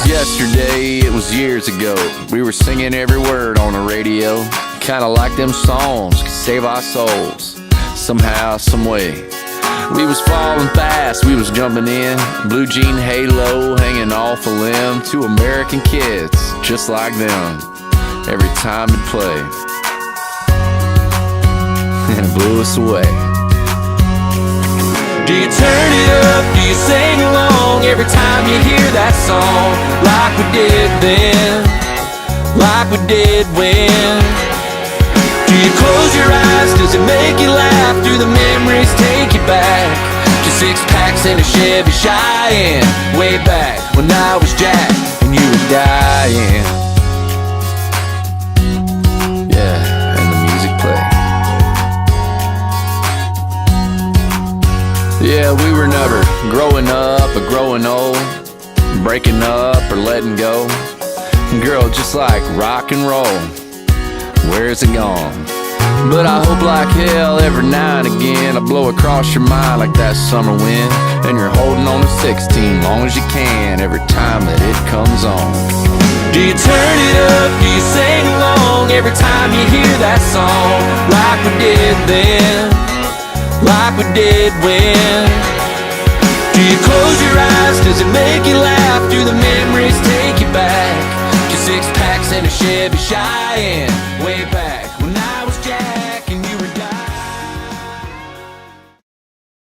yesterday, it was years ago. We were singing every word on the radio. Kinda like them songs could save our souls somehow, some way. We was falling fast, we was jumping in. Blue jean halo hanging off a limb. Two American kids just like them. Every time it played, and it blew us away. Do you turn it up? Do you sing along every time you hear that song? Like we did then, like we did when. Do you close your eyes? Does it make you laugh? Do the memories take you back to six packs and a Chevy Cheyenne? Way back when I was Jack and you were dying. Yeah, and the music played. Yeah, we were never growing up or growing old, breaking up or letting go. Girl, just like rock and roll, where's it gone? But I hope like hell every now and again I blow across your mind like that summer wind, and you're holding on to 16 long as you can every time that it comes on. Do you turn it up? Do you sing along every time you hear that song? Like we did then, like we did when. Do you close your eyes? Does it make you laugh? Do the memories take you back to six packs and a Chevy Cheyenne?